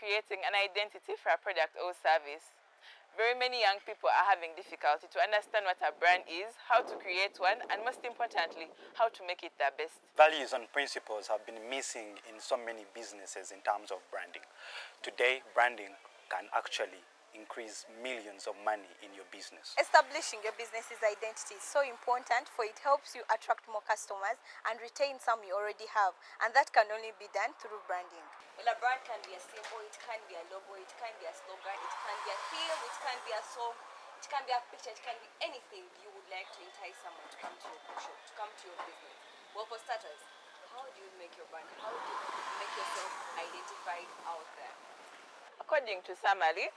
creating an identity for a product or service. Very many young people are having difficulty to understand what a brand is, how to create one, and most importantly, how to make it their best. Values and principles have been missing in so many businesses in terms of branding. Today, branding can actually increase millions of money in your business. Establishing your business's identity is so important, for it helps you attract more customers and retain some you already have, and that can only be done through branding. Well, a brand can be a symbol, it can be a logo, it can be a slogan, it can be a theme, it can be a song, it can be a picture, it can be anything you would like to entice someone to come to your shop, to come to your business. Well, for starters, how do you make your brand? How do you make yourself identified out there? According to Samali,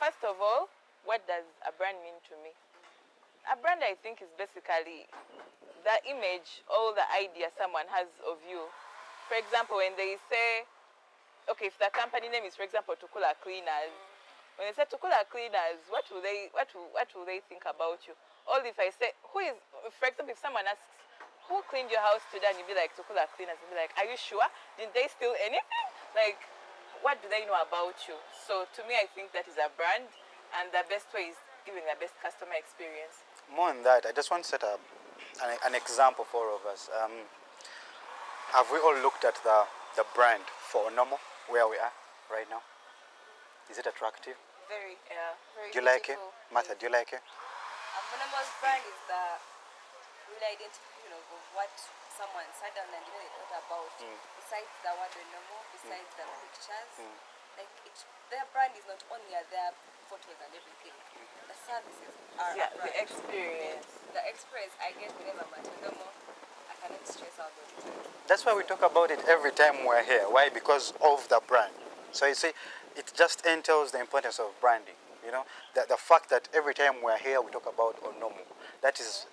first of all, what does a brand mean to me? A brand, I think, is basically the image or the idea someone has of you. For example, when they say, okay, if the company name is, for example, Tukula Cleaners, when they say Tukula Cleaners, what will they think about you? Or if I say, who is, for example, if someone asks, who cleaned your house today, and you'd be like, Tukula Cleaners, and be like, are you sure? Didn't they steal anything? Like, what do they know about you? So to me, I think that is a brand, and the best way is giving the best customer experience. More than that, I just want to set up an example for all of us. Have we all looked at the brand for Onomo, where we are right now? Is it attractive? Very, Yeah. very Do you like it? beautiful. Martha, do you like it? Monomo's brand is the real identification of what someone sat down and they thought about. Besides the word Onomo, besides the pictures, like their brand is not only their photos and everything. The services are a The brand. experience. The experience I get whenever I'm at Onomo, I cannot stress out those details. That's why we talk about it every time we're here. Why? Because of the brand. So you see, it just entails the importance of branding. You know, the fact that every time we're here, we talk about Onomo. That is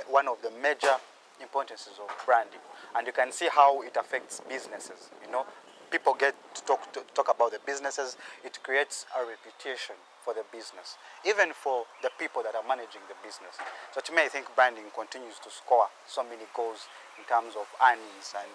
one of the major importances of branding. And you can see how it affects businesses. You know, people get to talk about the businesses. It creates a reputation for the business, even for the people that are managing the business. So to me, I think branding continues to score so many goals in terms of earnings and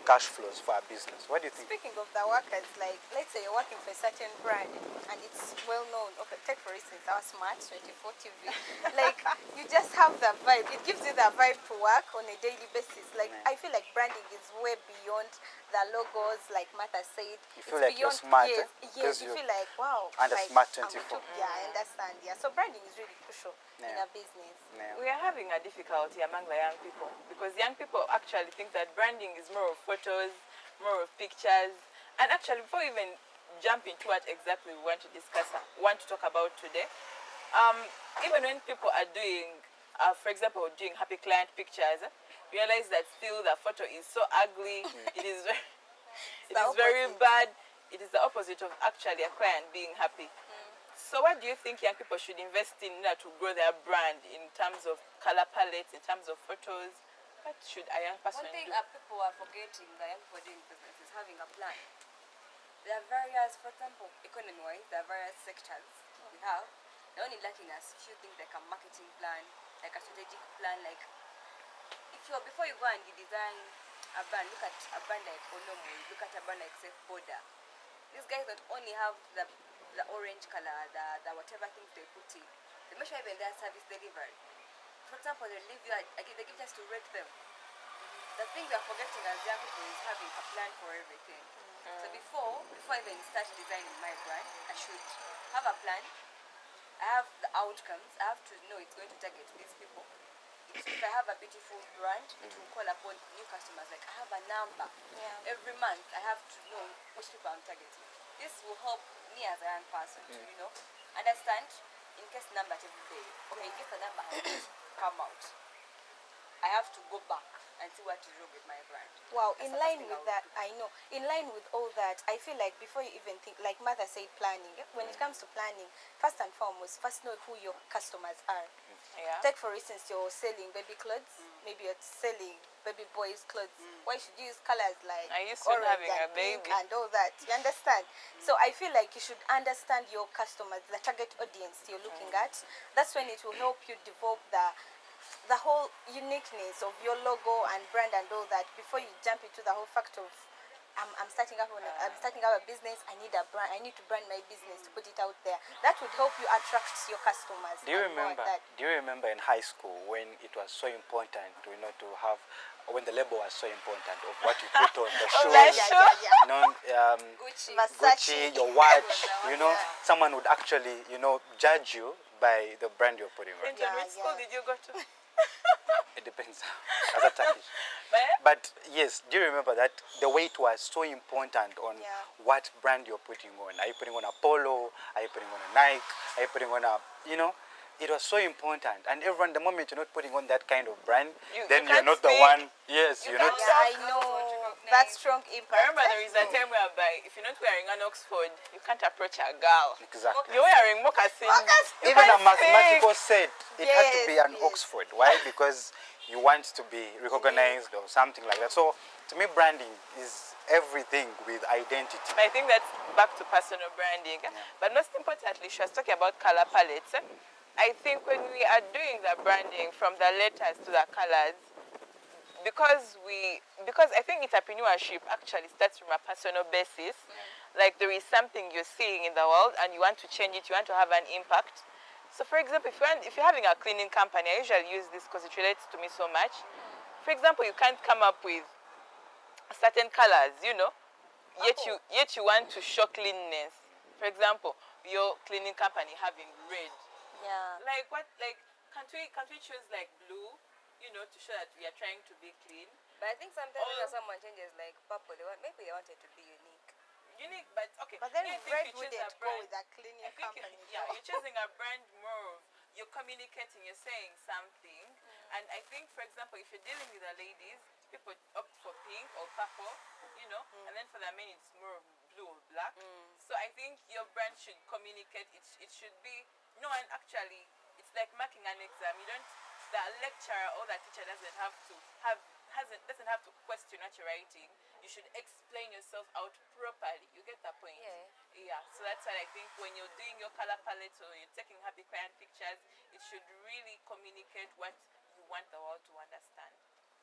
cash flows for a business. What do you think? Speaking of the workers, like let's say you're working for a certain brand and it's well known. Okay, take for instance our Smart 24 TV. Like you just have the vibe. It gives you the vibe to work on a daily basis. Like I feel like branding is way beyond the logos. Like Martha said, You feel like you're beyond, smart. Yes, Because you feel like wow. under like, Smart I'm 24. yeah, I understand. Yeah, so branding is really crucial in Yeah. a business. Yeah. We are having a difficulty among the young people because young people actually think that branding is more of photos, more of pictures. And actually, before we even jump into what exactly we want to discuss, want to talk about today, even when people are doing, for example, doing happy client pictures, realize that still the photo is so ugly. It is very, it is very bad. It is the opposite of actually a client being happy. So what do you think young people should invest in order to grow their brand in terms of color palettes, in terms of photos? What should a young person One thing do? people are forgetting, the young people doing business, is having a plan. There are various, for example, economy-wise, there are various sectors we have. They're only lacking a few things like a marketing plan, like a strategic plan. Like if you're before you go and you design a brand, look at a brand like Onomo, look at a brand like Safe Border. These guys don't only have the orange color, the whatever things they put in. They make sure even their service delivery. For example, they leave you, they give us to rate them. The thing we are forgetting as young people is having a plan for everything. So before I even start designing my brand, I should have a plan. I have the outcomes. I have to know it's going to target these people. If I have a beautiful brand, it will call upon new customers. Like I have a number. Yeah. Every month, I have to know which people I'm targeting. This will help me as a young person to, understand in case number every day. Okay, in case the number has come out, I have to go back and see what is wrong with my brand. Wow, That's in the line first thing with I that, I know. In line with all that, I feel like before you even think, like Mother said, planning. When it comes to planning, first and foremost, first know who your customers are. Yeah. Take for instance, you're selling baby clothes. Maybe you're selling baby boys' clothes. Why should you use colors like Are you soon orange having and a pink baby? and all that? You understand? So I feel like you should understand your customers, the target audience you're looking at. That's when it will help you develop the whole uniqueness of your logo and brand and all that before you jump into the whole fact of I'm starting up a business. I need a brand. I need to brand my business to put it out there. That would help you attract your customers. Do you and more remember? that. Do you remember in high school when it was so important, to have, when the label was so important of what you put on the shoes, that's true. you know, Gucci. Gucci, your watch, Yeah. someone would actually, judge you by the brand you're putting on. Clinton, which school did you go to? It depends. As a Turkish. But yes, do you remember that the weight was so important on Yeah. what brand you're putting on? Are you putting on a Polo? Are you putting on a Nike? Are you putting on a, it was so important. And everyone, the moment you're not putting on that kind of brand, then you you're can't not the speak. one. Yes, You you're not. can't Yeah, I know that strong I impact. remember there is a time whereby if you're not wearing an Oxford, you can't approach a girl. Exactly. You're wearing moccasins. You Even a can't mathematical speak. set, it had to be Yes, an yes. Oxford. Why? Because you want to be recognized or something like that. So to me, branding is everything with identity. I think that's back to personal branding. But most importantly, she was talking about color palettes. I think when we are doing the branding from the letters to the colors, because I think entrepreneurship actually starts from a personal basis. Like there is something you're seeing in the world and you want to change it, you want to have an impact. So for example, if you're having a cleaning company, I usually use this because it relates to me so much. For example, you can't come up with certain colors, yet you want to show cleanliness. For example, your cleaning company having red. Yeah. Like what? Like can't we choose like blue? To show that we are trying to be clean. But I think sometimes when someone changes like purple, maybe they want it to be unique. Unique, but okay. But then I think red you choose wouldn't a go brand. with a cleaning I think company. you're choosing a brand more. You're communicating. You're saying something. And I think, for example, if you're dealing with the ladies, people opt for pink or purple, and then for the men it's more of blue or black. So I think your brand should communicate. It should be and actually it's like marking an exam. The lecturer or the teacher doesn't have to question what you're writing. You should explain yourself out properly. You get the point? Yeah. So that's why I think when you're doing your color palette or you're taking happy client pictures, it should really communicate what you want the world to understand.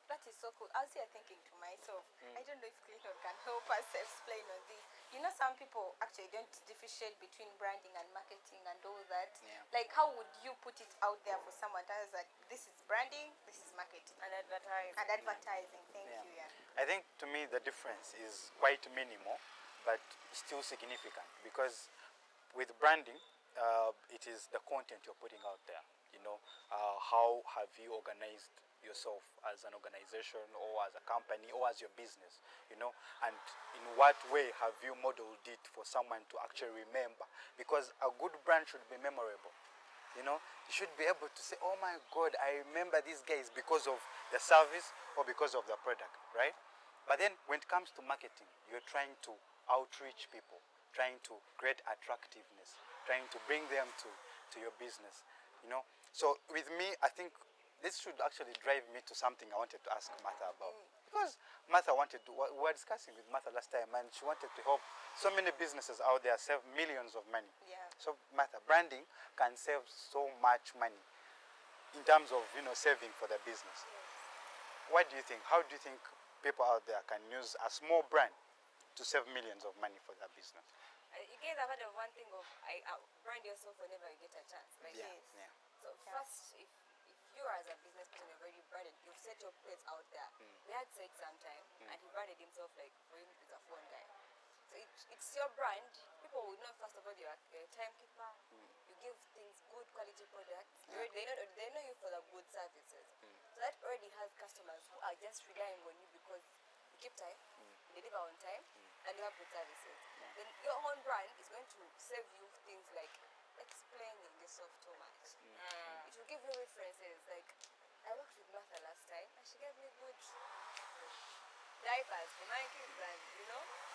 That is so cool. I was here thinking to myself, I don't know if Clinton can help us explain on this. Some people actually don't differentiate between branding and marketing and all that. Yeah. Like, how would you put it out there for someone to know that this is branding, this is marketing? And advertise. And advertising. Thank Yeah. you, yeah. I think to me the difference is quite minimal, but still significant, because with branding, it is the content you're putting out there. How have you organized yourself as an organization or as a company or as your business, and in what way have you modeled it for someone to actually remember? Because a good brand should be memorable. You should be able to say, oh my God, I remember these guys because of the service or because of the product, right? But then when it comes to marketing, you're trying to outreach people, trying to create attractiveness, trying to bring them to your business, So with me, I think this should actually drive me to something I wanted to ask Martha about. Because Martha we were discussing with Martha last time, and she wanted to help so many businesses out there save millions of money. Yeah. So Martha, branding can save so much money in terms of, saving for the business. What do you think? How do you think people out there can use a small brand to save millions of money for their business? You guys have heard of one thing of brand yourself whenever you get a chance. Like, Yeah. So first, if you as a business person you're already branded, you've set your place out there. We had said sometime, and he branded himself like for him he's a phone guy. So it's your brand. People will know first of all you're a timekeeper. You give things good quality products. They know you for the good services. So that already has customers who are just relying on you because you keep time, you deliver on time, and you have good services. Then your own brand is going to save you things like explaining yourself too much. It will give you references. Like, I worked with Martha last time and she gave me good diapers for my kids, and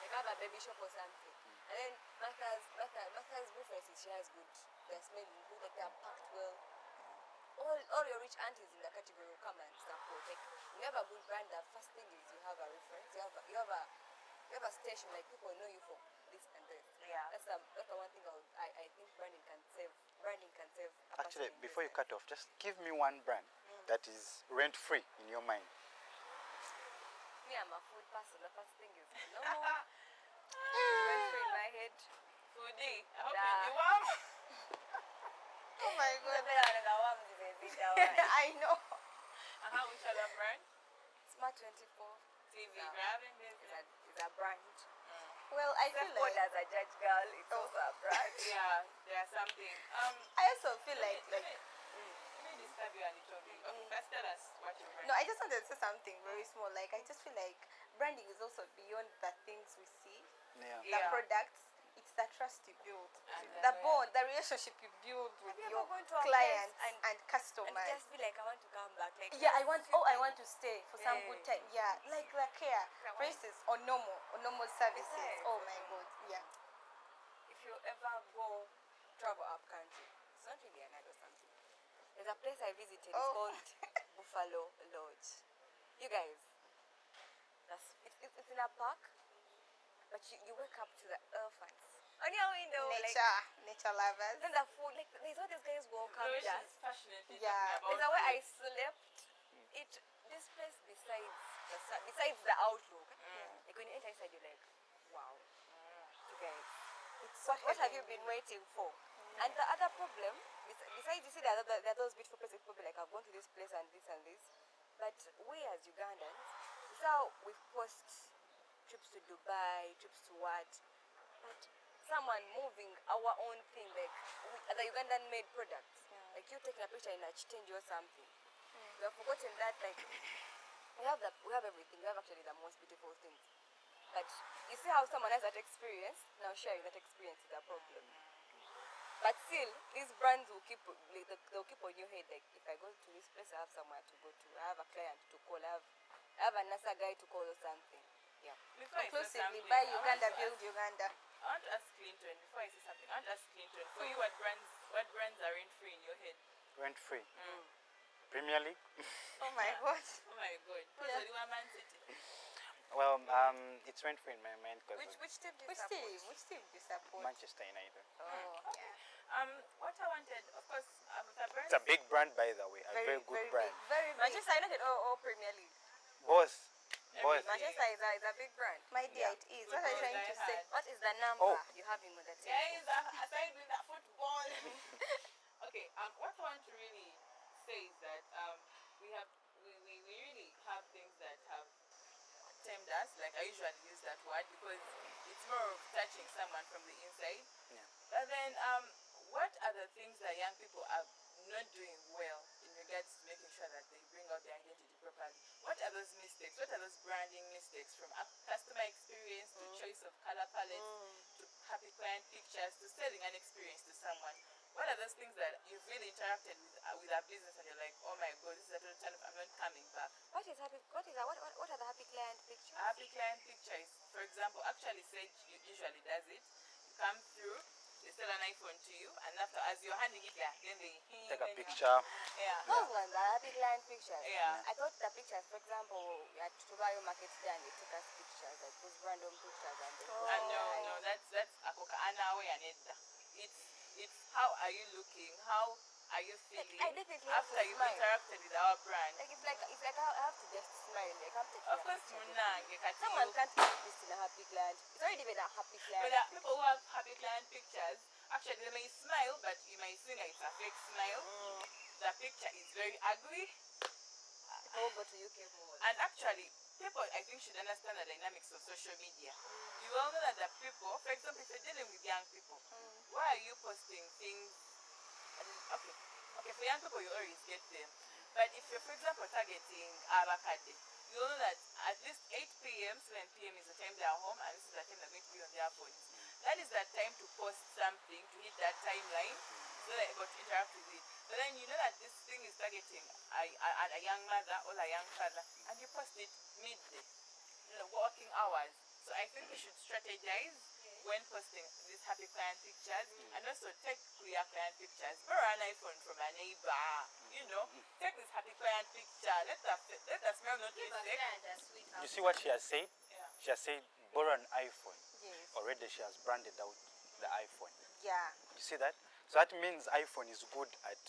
like have a baby shop or something. And then Martha's references, she has good. They're smelling good, like they're packed well. All your rich aunties in the category will come and support. Like, you have a good brand. The first thing is you have a reference. You have a station, like people know you for this and this. Yeah. That's the one thing I think branding can save. Branding can save. Actually, before you cut off, just give me one brand that is rent-free in your mind. me, I'm a food person. The first thing is no. It went through in my head. Foodie. I hope Yeah. you warm. Oh my The god. better than the one with the I know. And how which other brand? Smart 24 TV. Yeah. Grabbing is business. a brand. Well, I feel Self-called like as a judge girl, it's also a brand. Yeah, there's something. I also feel like let me disturb you a little bit. Okay, first tell us what your brand no, I is. just wanted to say something very small. Like I just feel like branding is also beyond the things we see, Yeah. the products. It's the trust you build, And the bond, the relationship you build with Have you your ever gone to a clients place and customers. And just be like, I want to come back. Like, Yeah, I want to stay for some Yeah. good time. Yeah, like the care. For instance, on normal services. Yes. Oh my god. Yeah. If you ever go travel up country, it's not really an ad or something. There's a place I visited. It's Oh. called Buffalo Lodge. You guys, it's in a park, but you wake up to the elephants on your window. Nature lovers. Then the food, like there's all these guys welcome Chloe, just. she's passionately Yeah. talking There's a about way I food. slept. This place besides the outlook. Like when you enter inside, you're like, wow, you guys. It's so What have heavy. you been waiting for? And the other problem, besides you see there are those beautiful places, people like I've gone to this place and this and this. But we as Ugandans, it's how we post trips to Dubai, trips to what. But someone moving our own thing, like the Ugandan made products. Like you taking a picture in a change or something. We have forgotten that like we have everything. We have actually the most beautiful things. But you see how someone has that experience, now sharing that experience is a problem. But still, these brands will keep like, they'll keep on your head. Like if I go to this place, I have somewhere to go to. I have a client to call. I have a NASA guy to call or something. Yeah. Before I say Conclusively, something, buy I want Uganda, to build ask- Uganda. I want to ask Clinton, before I say something, I want to ask Clinton, for you, what brands are rent free in your head? Rent free. Premier League. Oh my god. Oh my god. Probably one Man City. Well, it's rent free in my mind because Which team do you Which support? team do you support? Manchester United. Oh yeah. What I wanted, of course, the brands. It's a big brand, by the way. A very good brand. big. Very big. Manchester United or Premier League? Both. Everything. Manchester is a big brand. My dear, it is. What are you trying to say? What is the number Oh. you have in the team? Guys, aside with that football. Okay, what I want to really say is that we really have things that have tamed us. Like I usually use that word because it's more of touching someone from the inside. Yeah. But then, what are the things that young people are not doing well in regards to making sure that they bring out their identity properly? What are those mistakes? What are those branding mistakes, from customer experience to choice of color palettes to happy client pictures to selling an experience to someone? What are those things that you've really interacted with our business and you're like, oh my god, this is a total turn off, I'm not coming back? What are the happy client pictures? A happy client picture is, for example, actually Sage usually does it. You come through, they sell an iPhone to you, and after, as you're handing it there, then they Take a picture. Yeah. Those ones are happy client pictures. Yeah. I thought the pictures, for example, at Tubayo Market Stand, they took us pictures, like those random pictures, and they And no, that's akoka anawe aneda. It's how are you looking? How are you feeling I definitely have after to you've smile. interacted with our brand? Like it's like I have to just smile. Like I'm taking Of a course, picture. munange kati Someone you- can't put this in a happy client. It's already been a happy But client. there are people who have happy client pictures. Actually, they may smile, but you might think that it's a fake smile. The picture is very ugly. People go to UK more. And actually, people, I think, should understand the dynamics of social media. You all know that the people, for example, if you're dealing with young people, why are you posting things? Okay, for young people, you always get them. But if you're, for example, targeting Abakade, you know that at least 8 p.m., 7 p.m. is the time they are home, and this is the time they're going to be on their phones. That is the time to post something, to hit that timeline, so they're able to interact with it. But then you know that this thing is targeting a young mother or a young father, and you post it midday, working hours. So I think we should strategize when posting these happy client pictures, and also take clear client pictures. Borrow an iPhone from a neighbor, take this happy client picture. Let the smell not be fake. You see what she has said? Yeah. She has said, borrow an iPhone. Yes. Already she has branded out the iPhone. Yeah. You see that? So that means iPhone is good at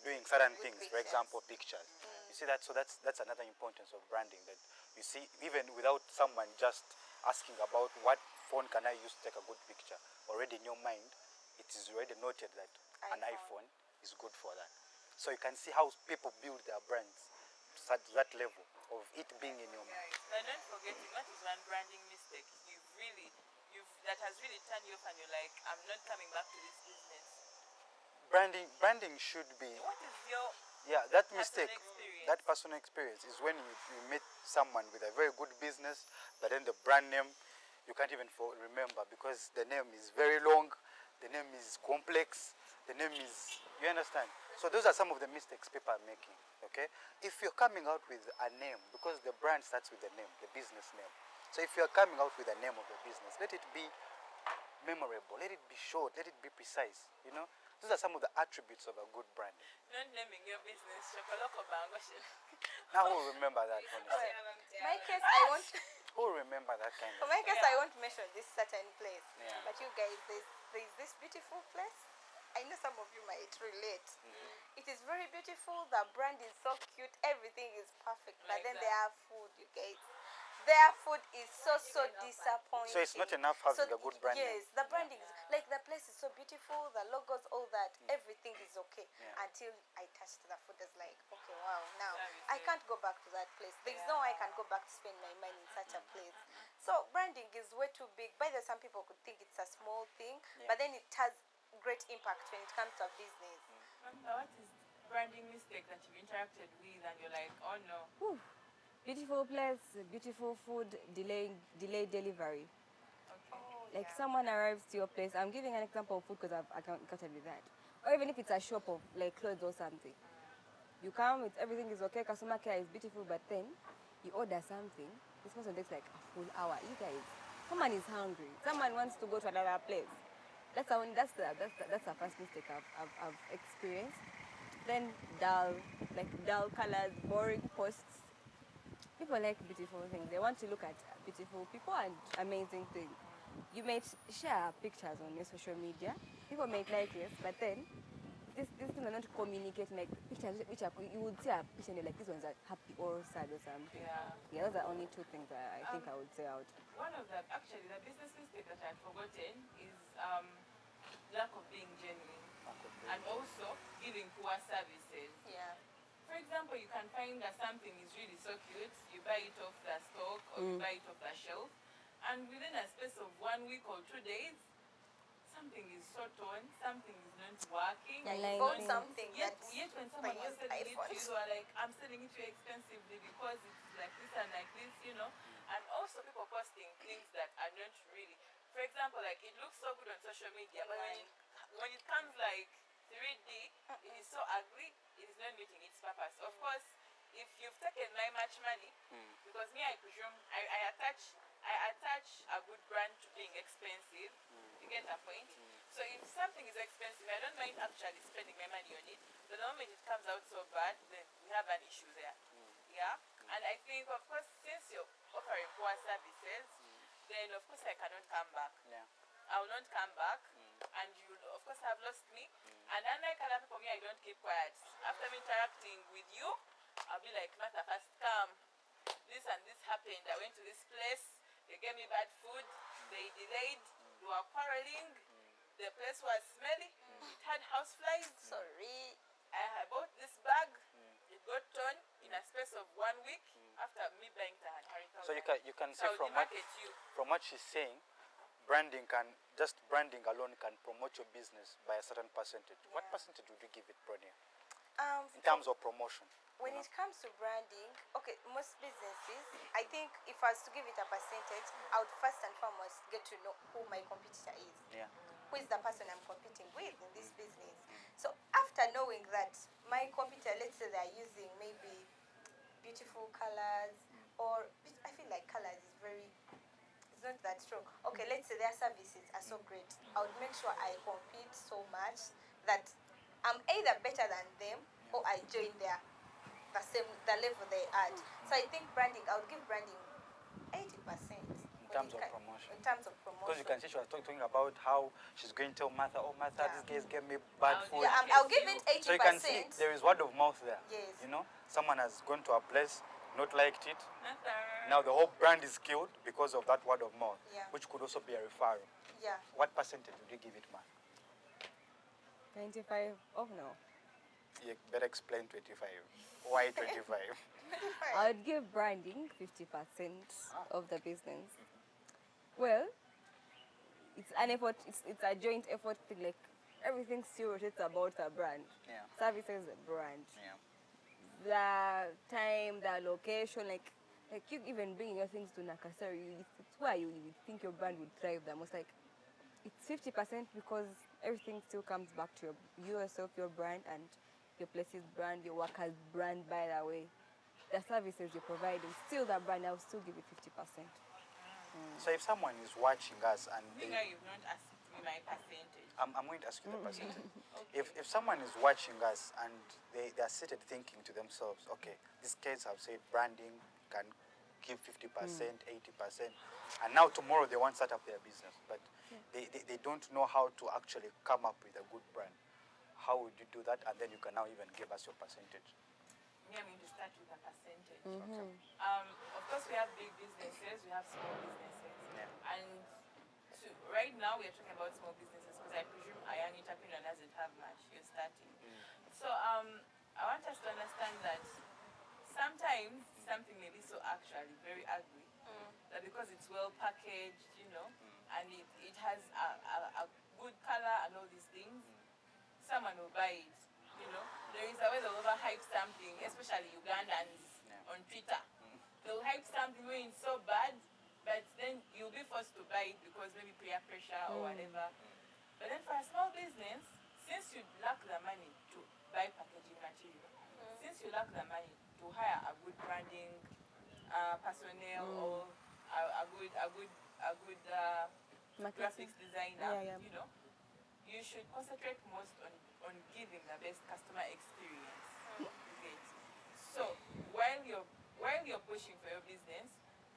doing certain Good things, for pictures. example, pictures. You see that? So that's another importance of branding, that you You see, even without someone just asking about what phone can I use to take a good picture, already in your mind, it is already noted that an iPhone is good for that. So you can see how people build their brands to that level of it being in your mind. Now don't forget, what is one branding mistake that has really turned you off and you're like, I'm not coming back to this business? Branding should be, What is your that personal mistake, experience? that personal experience is when you meet someone with a very good business, but then the brand name you can't even remember because the name is very long, the name is complex, the name is, you understand? So those are some of the mistakes people are making, okay? If you're coming out with a name, because the brand starts with the name, the business name. So if you're coming out with the name of the business, let it be memorable, let it be short, let it be precise, you know? Those are some of the attributes of a good brand. Not naming your business, Chocolate Bangoshin. Now who will remember that, honestly? My case, I want. Who will remember that kind For of my case, I won't mention this certain place. Yeah. But you guys, there's this beautiful place. I know some of you might relate. It is very beautiful. The brand is so cute. Everything is perfect. But Like then that. their food, you guys. Their food is so disappointing. So it's not enough having a good brand name. Yes, the branding is like the place is so beautiful. The logos, all that, everything is okay. Yeah. Until I touched the food, it's like, okay, wow. Now That is I it. can't go back to that place. There's no way I can go back to spend my money in such a place. So branding is way too big. By the way, some people could think it's a small thing, but then it has great impact when it comes to a business. What is branding mistake that you've interacted with and you're like, oh no? Beautiful place, beautiful food, delayed delivery. Okay. Like someone arrives to your place. I'm giving an example of food because I can't with that. Or even if it's a shop of like clothes or something. You come, everything is okay, customer care is beautiful, but then you order something. This person takes like a full hour. You guys, someone is hungry. Someone wants to go to another place. That's the first mistake I've experienced. Then dull colors, boring posts. People like beautiful things. They want to look at beautiful people and amazing things. You may share pictures on your social media. People may like it, but then these things are not communicating. Like pictures which are, you would see a picture and you're like, these ones are happy or sad or something. Yeah. Those are only two things that I think I would say out. One of the business mistake that I've forgotten is lack of being genuine and also giving poor services. Yeah. For example, you can find that something is really so cute, you buy it off the stock or you buy it off the shelf, and within a space of 1 week or 2 days, something is so torn, something is not working. Yeah, you Like bought things. something Yet that when someone was use selling it to you, iPhones. you are like, I'm selling it to you expensively because it's like this and like this, you know. And also people posting things that are not really. For example, like it looks so good on social media, but when it comes like 3D, it is so ugly, it is not meeting its purpose. Of course, if you've taken my much money, because me, I presume, I attach a good brand to being expensive. You get a point? So if something is expensive, I don't mind actually spending my money on it. But the moment it comes out so bad, then we have an issue there. Yeah? And I think, of course, since you're offering poor services, then of course I cannot come back. Yeah. I will not come back, and you will of course have lost me. And unlike other people, me, I don't keep quiet. After me interacting with you, I'll be like, Martha, first come. This and this happened. I went to this place. They gave me bad food. They delayed. They were quarreling. The place was smelly. It had house flies. Sorry. I bought this bag. It got torn in a space of 1 week after me buying it at Harrington. So you can see So I'll demarcate you. from what she's saying, branding alone can promote your business by a certain percentage. What percentage would you give it, Bronia, in terms of promotion? When it comes to branding, okay, most businesses, I think if I was to give it a percentage, I would first and foremost get to know who my competitor is. Yeah. Who is the person I'm competing with in this business. So after knowing that my competitor, let's say they're using maybe beautiful colors, or I feel like colors is it's not that strong. Okay, let's say their services are so great. I would make sure I compete so much that I'm either better than them or I join the level they at. So I think branding, I would give branding 80%. In terms of promotion. In terms of promotion. Because you can see she was talking about how she's going to tell Martha, oh Martha, Yeah. these guys gave me bad food. Yeah, I'll give it 80%. So you can see there is word of mouth there. Yes. You know, someone has gone to a place, not liked it. Nothing. Now the whole brand is killed because of that word of mouth, Yeah. which could also be a referral. Yeah. What percentage would you give it, man? 95 of no. You better explain 25. Why 25? I would give branding 50% of the business. Well, it's an effort, it's a joint effort thing, like everything still rotates about a brand. Yeah. Services, a brand. Yeah. The time, the location, like you even bringing your things to Nakasari, it's where you think your brand would thrive the most. Like, it's 50% because everything still comes back to yourself, your brand, and your place's brand, your worker's brand, by the way. The services you're providing, still the brand, I'll still give it 50%. So if someone is watching us and You know, you've not asked me my percentage. I'm going to ask you the percentage. If someone is watching us and they are seated thinking to themselves, okay, these kids have said branding can give 50%, 80%, and now tomorrow they want to start up their business, but they don't know how to actually come up with a good brand. How would you do that? And then you can now even give us your percentage. Me, I'm going to start with a percentage. Of course, we have big businesses, we have small businesses. Yeah. And right now, we are talking about small businesses because I presume a young entrepreneur doesn't have much. You're starting. So I want us to understand that sometimes something may be so actually very ugly that because it's well packaged, and it has a good color and all these things, someone will buy it. There is a way they'll overhype something, especially Ugandans on Twitter. They'll hype something when it's so bad, but then you'll be forced to buy it because maybe peer pressure or whatever. But then for a small business, since you lack the money to buy packaging material, since you lack the money to hire a good branding personnel or a good graphics designer, you should concentrate most on giving the best customer experience. Okay. So while you're pushing for your business,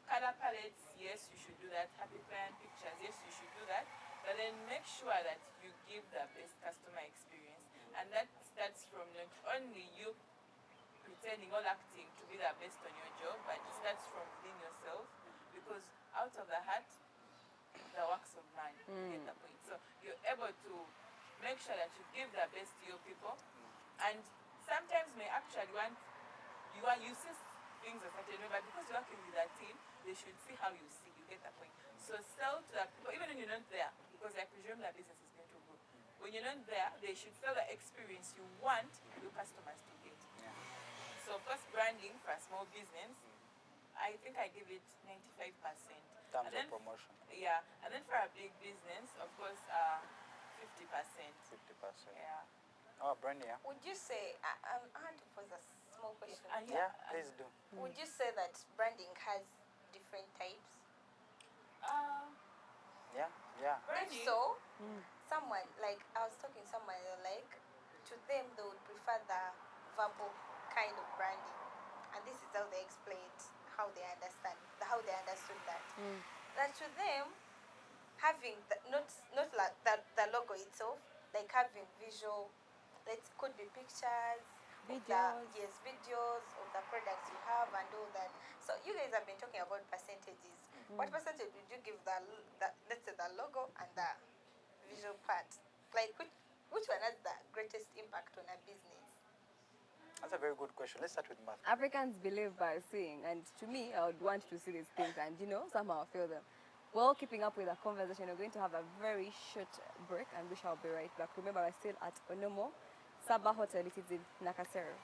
color palettes, yes, you should do that. Happy client pictures, yes, you should do that. But then make sure that you give the best customer experience, and that starts from not only you pretending or acting to be the best on your job, but it starts from within yourself, because out of the heart, the works of man. You get the point. So you're able to make sure that you give the best to your people, and sometimes may actually you see things a certain way, but because you're working with a team, they should see how you see. You get the point. So sell to the people, even when you're not there, because I presume that business is going to grow. When you're not there, they should sell the experience you want your customers to get. So first, branding for a small business, I think I give it 95%. Terms of promotion. Yeah, and then for a big business, of course, 50%. 50%. Yeah. Oh, Brandy, yeah. Would you say, I want to pose a small question. Yeah, please do. Would you say that branding has different types? Yeah. If Branding. so, someone, like, I was talking to someone, like, to them, they would prefer the verbal kind of branding. And this is how they explained how they understood that. That to them, having not like the logo itself, like having visual, that could be pictures, videos of the products you have and all that. So you guys have been talking about percentages. What percentage would you give the let's say the logo and the visual part? Like which one has the greatest impact on a business? That's a very good question. Let's start with math. Africans believe by seeing, and to me, I would want to see these things and, somehow feel them. Well, keeping up with the conversation, we're going to have a very short break, and we shall be right back. Remember, we're still at Onomo Saba Hotel. It is in Nakasero.